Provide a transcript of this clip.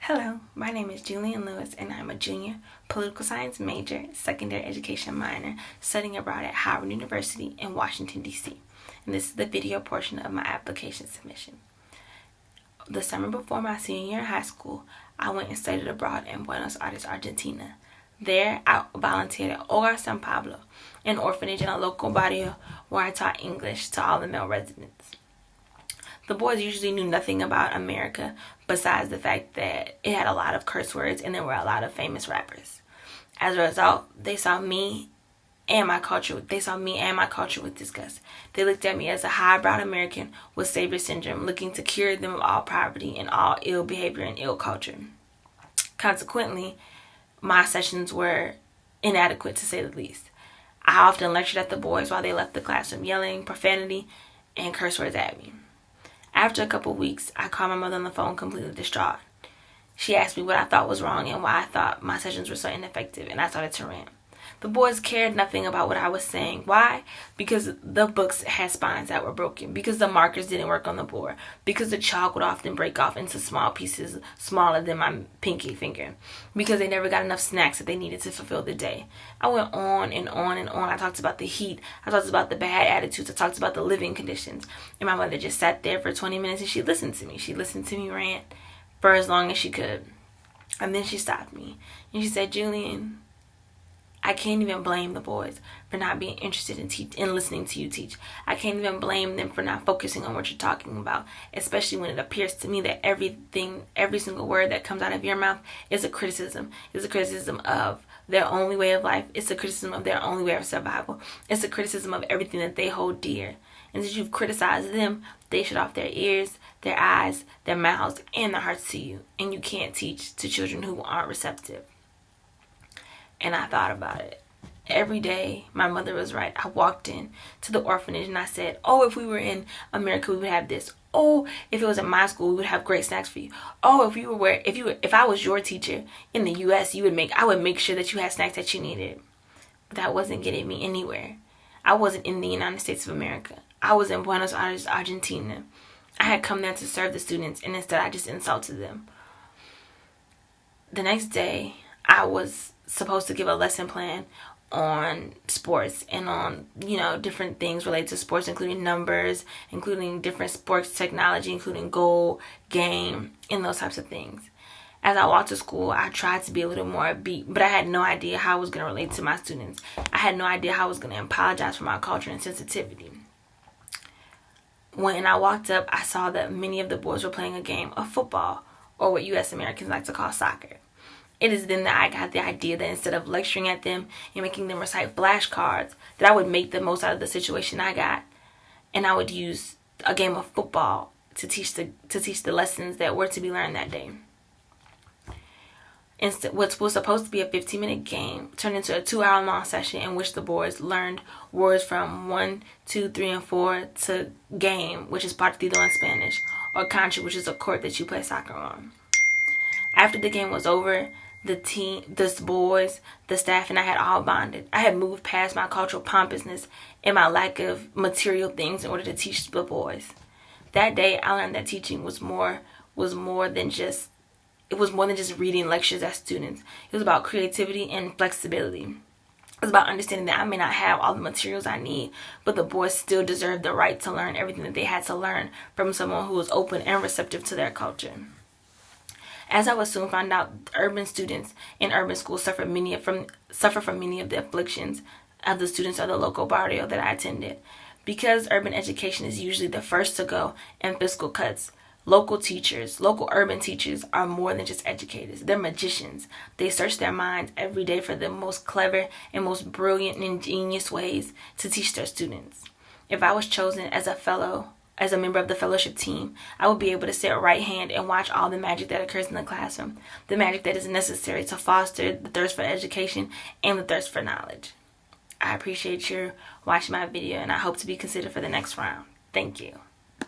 Hello, my name is Julienne and I'm a junior political science major, secondary education minor, studying abroad at Howard University in Washington, D.C. And this is the video portion of my application submission. The summer before my senior year in high school, I went and studied abroad in Buenos Aires, Argentina. There, I volunteered at Hogar San Pablo, an orphanage in a local barrio where I taught English to all the male residents. The boys usually knew nothing about America besides the fact that it had a lot of curse words and there were a lot of famous rappers. As a result, they saw me and my culture with disgust. They looked at me as a highbrow American with savior syndrome, looking to cure them of all poverty and all ill behavior and ill culture. Consequently, my sessions were inadequate, to say the least. I often lectured at the boys while they left the classroom, yelling profanity and curse words at me. After a couple weeks, I called my mother on the phone completely distraught. She asked me what I thought was wrong and why I thought my sessions were so ineffective, and I started to rant. The boys cared nothing about what I was saying. Why? Because the books had spines that were broken, because the markers didn't work on the board, because the chalk would often break off into small pieces smaller than my pinky finger, because they never got enough snacks that they needed to fulfill the day. I went on and on and on. I talked about the heat. I talked about the bad attitudes. I talked about the living conditions. And my mother just sat there for 20 minutes and she listened to me. She listened to me rant for as long as she could. And then she stopped me and she said, "Julienne, I can't even blame the boys for not being interested in listening to you teach. I can't even blame them for not focusing on what you're talking about, especially when it appears to me that every single word that comes out of your mouth is a criticism. It's a criticism of their only way of life. It's a criticism of their only way of survival. It's a criticism of everything that they hold dear. And since you've criticized them, they shut off their ears, their eyes, their mouths, and their hearts to you. And you can't teach to children who aren't receptive." And I thought about it. Every day, my mother was right. I walked in to the orphanage and I said, "Oh, if we were in America, we would have this. Oh, if it was in my school, we would have great snacks for you. Oh, if I was your teacher in the U.S., I would make sure that you had snacks that you needed." But that wasn't getting me anywhere. I wasn't in the United States of America. I was in Buenos Aires, Argentina. I had come there to serve the students, and instead I just insulted them. The next day, I was supposed to give a lesson plan on sports and on, different things related to sports, including numbers, including different sports technology, including goal, game, and those types of things. As I walked to school, I tried to be a little more upbeat, but I had no idea how I was going to relate to my students. I had no idea how I was going to apologize for my culture and sensitivity. When I walked up, I saw that many of the boys were playing a game of football, or what U.S. Americans like to call soccer. It is then that I got the idea that instead of lecturing at them and making them recite flashcards, that I would make the most out of the situation I got, and I would use a game of football to teach the lessons that were to be learned that day. Instead, what was supposed to be a 15-minute game turned into a 2-hour-long session in which the boys learned words from 1, 2, 3, and 4 to game, which is partido in Spanish, or cancha, which is a court that you play soccer on. After the game was over, the boys, the staff, and I had all bonded. I had moved past my cultural pompousness and my lack of material things in order to teach the boys. That day, I learned that teaching was more than just reading lectures as students. It was about creativity and flexibility. It was about understanding that I may not have all the materials I need, but the boys still deserved the right to learn everything that they had to learn from someone who was open and receptive to their culture. As I would soon find out, urban students in urban schools suffer from many of the afflictions of the students of the local barrio that I attended. Because urban education is usually the first to go in fiscal cuts, local urban teachers are more than just educators. They're magicians. They search their minds every day for the most clever and most brilliant and ingenious ways to teach their students. If I was chosen as a member of the fellowship team, I would be able to sit right hand and watch all the magic that occurs in the classroom, the magic that is necessary to foster the thirst for education and the thirst for knowledge. I appreciate you watching my video, and I hope to be considered for the next round. Thank you.